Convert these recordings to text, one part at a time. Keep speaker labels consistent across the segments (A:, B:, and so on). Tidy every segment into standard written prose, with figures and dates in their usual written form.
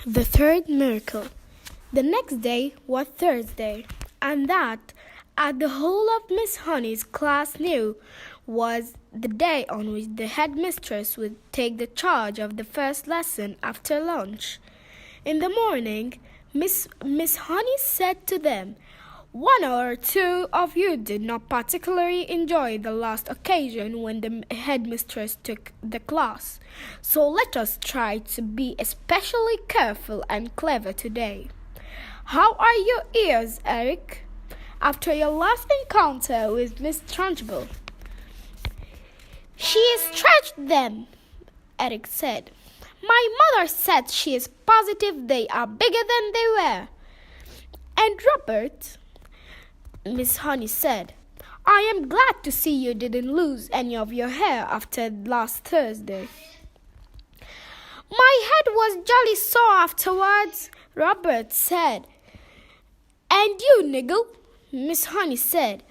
A: The third miracle. The next day was Thursday, and that, as the whole of Miss Honey's class knew, was the day on which the headmistress would take the charge of the first lesson after lunch. In the morning, Miss Honey said to them, "One or two of you did not particularly enjoy the last occasion when the headmistress took the class, so let us try to be especially careful and clever today. How are your ears, Eric, after your last encounter with Miss Trunchbull?"
B: "She stretched them," Eric said. "My mother said she is positive they are bigger than they were."
A: "And Robert," Miss Honey said, "I am glad to see you didn't lose any of your hair after last Thursday."
B: "My head was jolly sore afterwards," Robert said.
A: "And you, Niggle," Miss Honey said,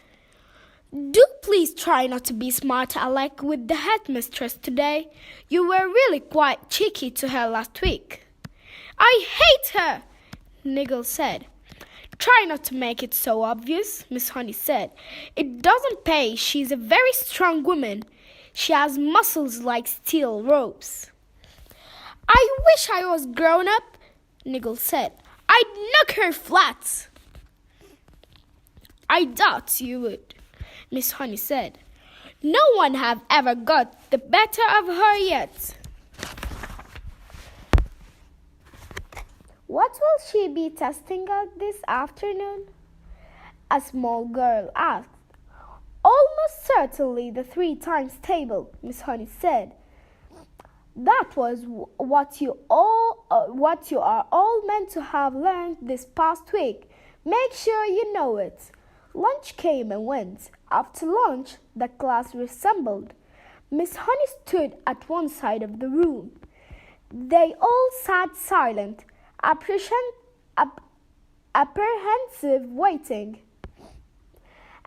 A: "do please try not to be smart alike with the headmistress today. You were really quite cheeky to her last week."
B: "I hate her,"
A: Niggle said. "Try not to make it so obvious," Miss Honey said. "It doesn't pay. She's a very strong woman. She has muscles like steel ropes."
B: "I wish I was grown up," Niggle said. "I'd knock her flat."
A: "I doubt you would," Miss Honey said. "No one have ever got the better of her yet."
B: "What will she be testing out this afternoon?" a small girl asked.
A: "Almost certainly the 3 times table," Miss Honey said. "That was what you are all meant to have learned this past week. Make sure you know it." Lunch came and went. After lunch, the class reassembled. Miss Honey stood at one side of the room. They all sat silent, apprehensive, waiting.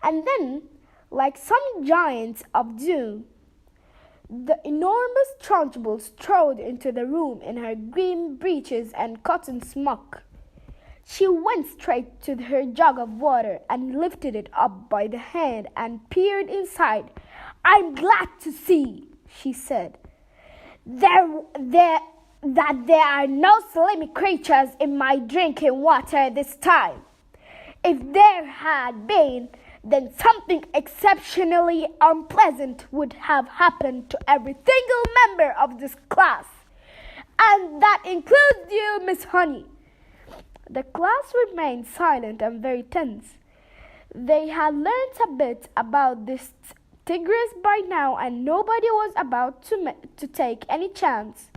A: And then, like some giant of doom, the enormous Trunchbull strode into the room in her green breeches and cotton smock. She went straight to her jug of water and lifted it up by the hand and peered inside. "I'm glad to see," she said, that there are no slimy creatures in my drinking water this time. If there had been, then something exceptionally unpleasant would have happened to every single member of this class. And that includes you, Miss Honey." The class remained silent and very tense. They had learned a bit about this tigress by now, and nobody was about to take any chance.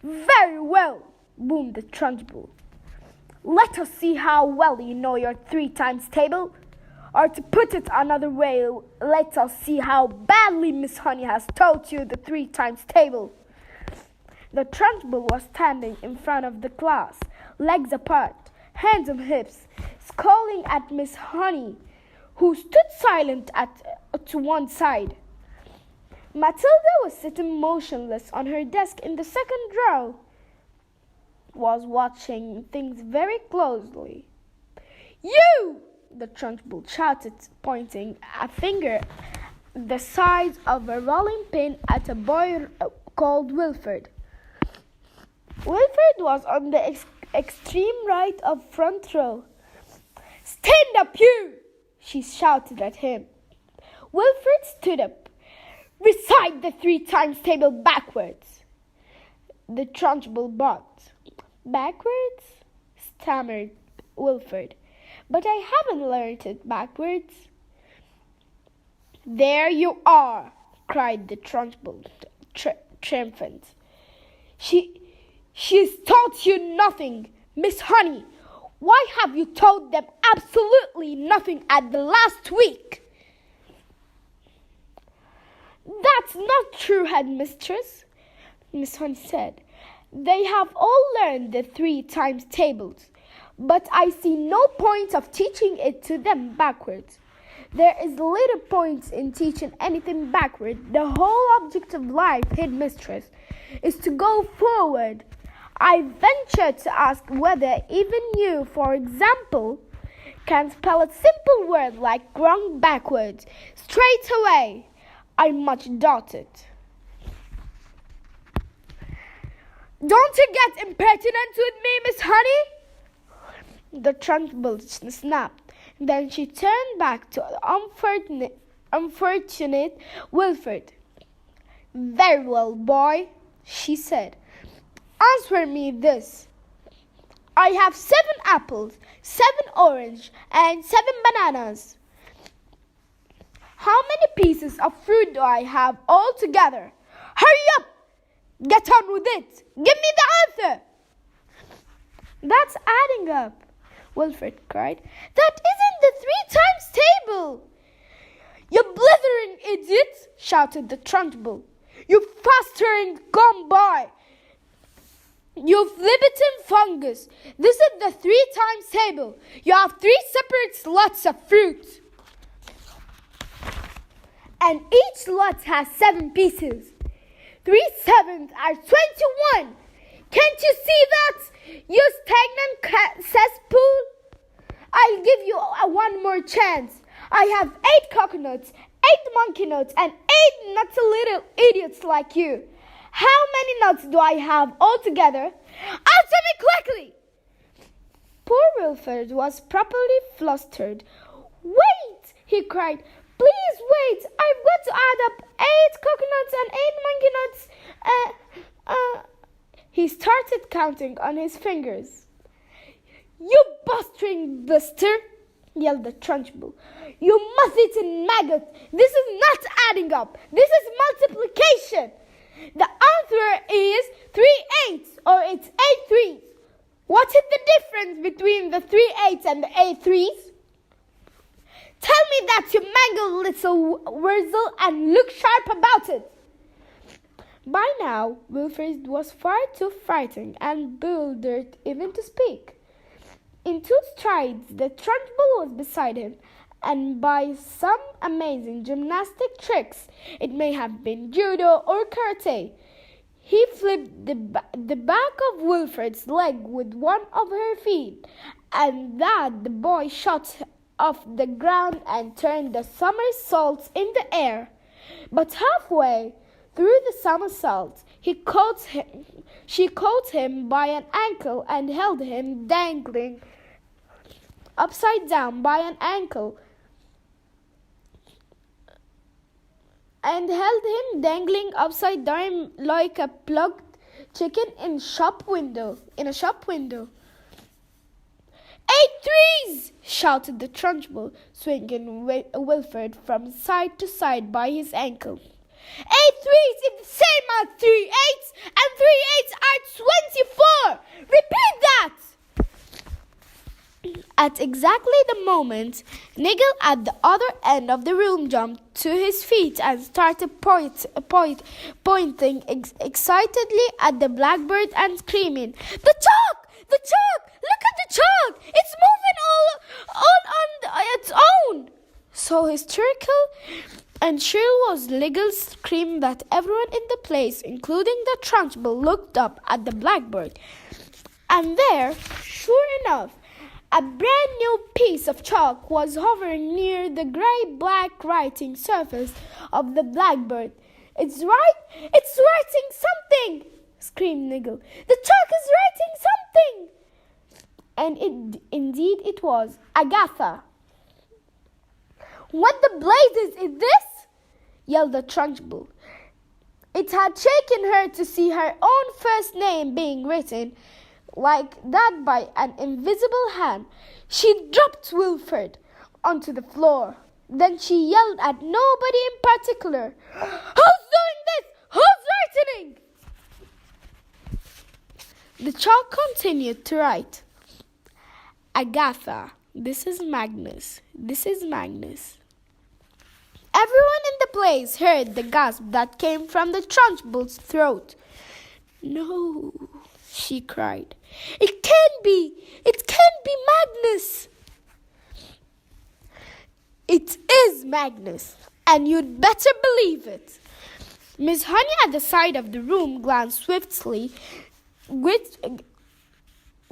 A: "Very well," boomed the Trunchbull. "Let us see how well you know your 3 times table. Or to put it another way, let us see how badly Miss Honey has taught you the 3 times table." The Trunchbull was standing in front of the class, legs apart, hands on hips, scowling at Miss Honey, who stood silent to one side. Matilda was sitting motionless on her desk in the second row, was watching things very closely. "You!" the Trunchbull shouted, pointing a finger the size of a rolling pin at a boy called Wilfred. Wilfred was on the extreme right of front row. "Stand up, you!" she shouted at him. Wilfred stood up. "Recite the 3 times table backwards," the Trunchbull barked. "Backwards?" stammered Wilfred. "But I haven't learned it backwards." "There you are!" cried the Trunchbull, triumphant. She's taught you nothing. Miss Honey, why have you taught them absolutely nothing at the last week?" "That's not true, headmistress," Miss Honey said. "They have all learned the 3 times tables, but I see no point of teaching it to them backwards. There is little point in teaching anything backward. The whole object of life, headmistress, is to go forward. I venture to ask whether even you, for example, can spell a simple word like wrong backwards straight away. I much doubt it. Don't you get impertinent with me, Miss Honey? The Trunchbull snapped. Then she turned back to the unfortunate Wilfred. Very well, boy, she said. Answer me this. I have 7 apples, 7 oranges, and 7 bananas. How many pieces of fruit do I have altogether? Hurry up! Get on with it! Give me the answer! That's adding up, Wilfred cried. That isn't the 3 times table! You blithering idiot! Shouted the Trunchbull. You fostering gumby! You flibbertin fungus! This is the 3 times table. You have 3 separate slots of fruit. And each lot has 7 pieces. 3 sevens are 21. Can't you see that, you stagnant cesspool? I'll give you one more chance. I have 8 coconuts, 8 monkey nuts, and 8 nutty little idiots like you. How many nuts do I have altogether? Answer me quickly! Poor Wilfred was properly flustered. Wait, he cried. Please wait. I've got to add up 8 coconuts and 8 monkey nuts. He started counting on his fingers. You bustering blister, yelled the Trunchbull. You must-eaten maggot. This is not adding up. This is multiplication. The answer is 3 eighths, or it's 8 threes. What is the difference between the 3 eighths and the 8 threes? Tell me that, you mangled little wurzel, and look sharp about it. By now, Wilfred was far too frightened and bewildered even to speak. In 2 strides, the Trunchbull was beside him, and by some amazing gymnastic tricks, it may have been judo or karate, he flipped the back of Wilfred's leg with one of her feet, and that the boy shot off the ground and turned the somersaults in the air. But halfway through the somersaults, she caught him by an ankle and held him dangling upside down by an ankle, and held him dangling upside down like a plucked chicken in a shop window. 8 threes! Shouted the Trunchbull, swinging Wilfred from side to side by his ankle. 8 threes is the same as 3 eighths, and 3 eighths are 24. Repeat that! At exactly the moment, Nigel at the other end of the room jumped to his feet and started pointing excitedly at the blackbird and screaming, "The chalk! The chalk! Look at the chalk! It's moving all on its own!" So hysterical and shrill was Nigel's scream that everyone in the place, including the Trunchbull, looked up at the blackbird. And there, sure enough, a brand new piece of chalk was hovering near the grey-black writing surface of the blackbird. It's writing something!" screamed Nigel. "The chalk is writing something!" And indeed it was. Agatha. "What the blazes is this?" yelled the Trunchbull. It had shaken her to see her own first name being written like that by an invisible hand. She dropped Wilfred onto the floor. Then she yelled at nobody in particular. "Who's doing this? Who's writing?" The chalk continued to write, "Agatha, this is Magnus. This is Magnus." Everyone in the place heard the gasp that came from the Trunchbull's throat. "No," she cried. It can't be Magnus." "It is Magnus, and you'd better believe it." Miss Honey at the side of the room glanced swiftly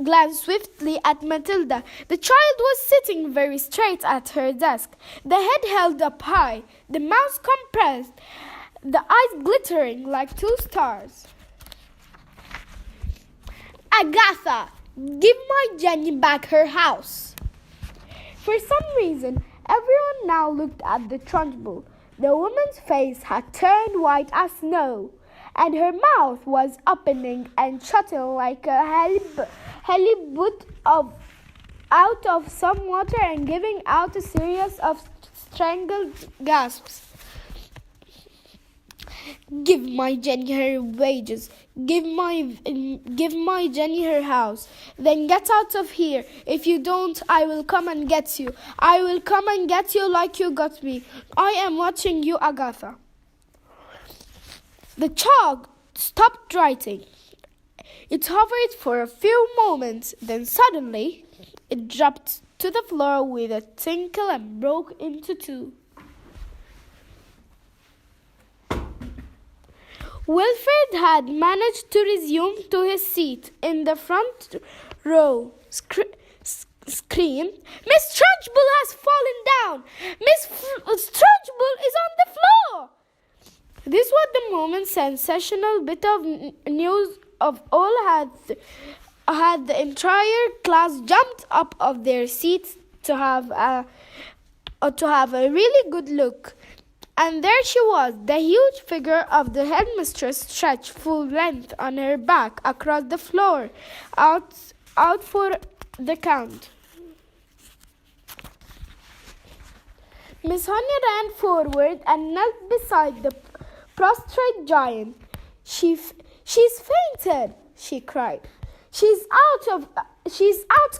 B: glanced swiftly at Matilda. The child was sitting very straight at her desk, the head held up high, the mouth compressed, the eyes glittering like two stars. "Agatha, give my Jenny back her house." For some reason, everyone now looked at the Trunchbull. The woman's face had turned white as snow, and her mouth was opening and shutting like a halibut out of some water and giving out a series of strangled gasps. "Give my Jenny her wages. Give my Jenny her house. Then get out of here. If you don't, I will come and get you. I will come and get you like you got me. I am watching you, Agatha." The chalk stopped writing. It hovered for a few moments, then suddenly it dropped to the floor with a tinkle and broke into two. Wilfred had managed to resume to his seat in the front row. Screamed, "Miss Trunchbull has fallen down! Miss Trunchbull is on the floor!" This was the most sensational bit of news of all. Had the entire class jumped up of their seats to have a really good look. And there she was, the huge figure of the headmistress stretched full length on her back across the floor, out for the count. Miss Honey ran forward and knelt beside the prostrate giant. She's fainted," she cried. She's out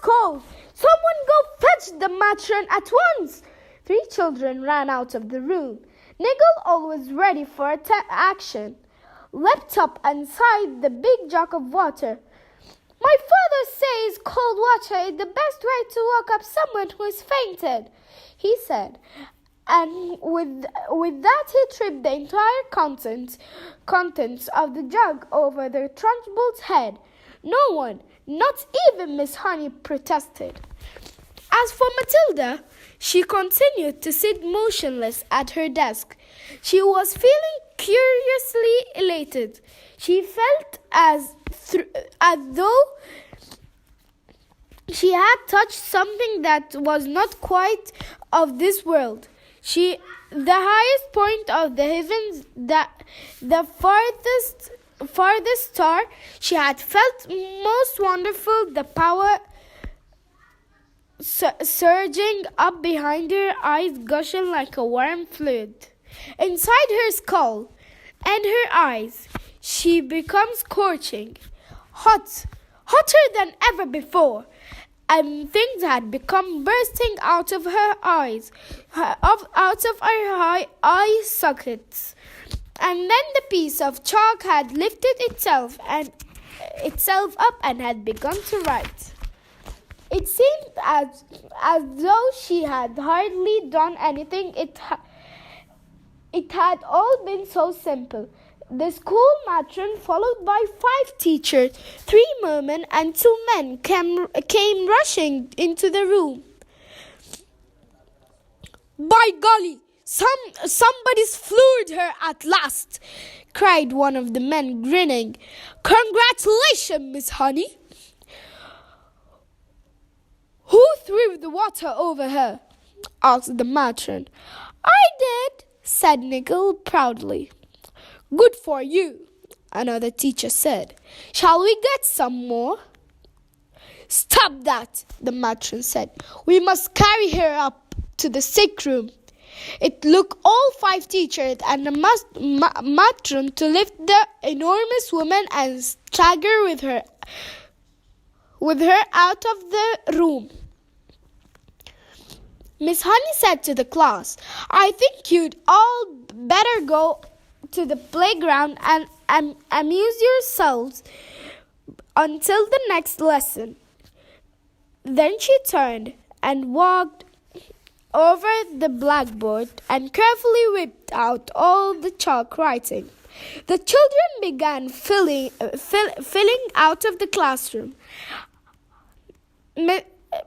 B: cold. Someone go fetch the matron at once." 3 children ran out of the room. Nigel, always ready for action, leapt up and sighed the big jug of water. "My father says cold water is the best way to wake up someone who is fainted," he said. And with that he tripped the entire contents of the jug over the Trunchbull's head. No one, not even Miss Honey, protested. As for Matilda, she continued to sit motionless at her desk. She was feeling curiously elated. She felt as though she had touched something that was not quite of this world. The highest point of the heavens, the farthest star. She had felt most wonderful, the power surging up behind her eyes, gushing like a warm fluid. Inside her skull and her eyes, she became scorching, hotter than ever before. And things had become bursting out of her eyes, out of her eye sockets. And then the piece of chalk had lifted itself up and had begun to write. It seemed as though she had hardly done anything. It had all been so simple. The school matron, followed by 5 teachers, 3 women and 2 men, came rushing into the room. "By golly, somebody's floored her at last," cried one of the men, grinning. "Congratulations, Miss Honey." "Who threw the water over her?" asked the matron. "I did," said Nigel proudly. "Good for you," another teacher said. "Shall we get some more?" "Stop that," the matron said. "We must carry her up to the sick room." It took all 5 teachers and the matron to lift the enormous woman and stagger with her out of the room. Miss Honey said to the class, "I think you'd all better go to the playground and amuse yourselves until the next lesson." Then she turned and walked over the blackboard and carefully whipped out all the chalk writing. The children began filling out of the classroom.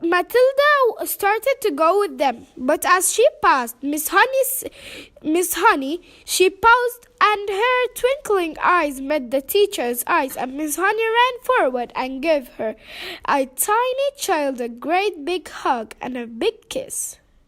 B: Matilda started to go with them, but as she passed Miss Honey, she paused, and her twinkling eyes met the teacher's eyes, and Miss Honey ran forward and gave her, a tiny child, a great big hug and a big kiss.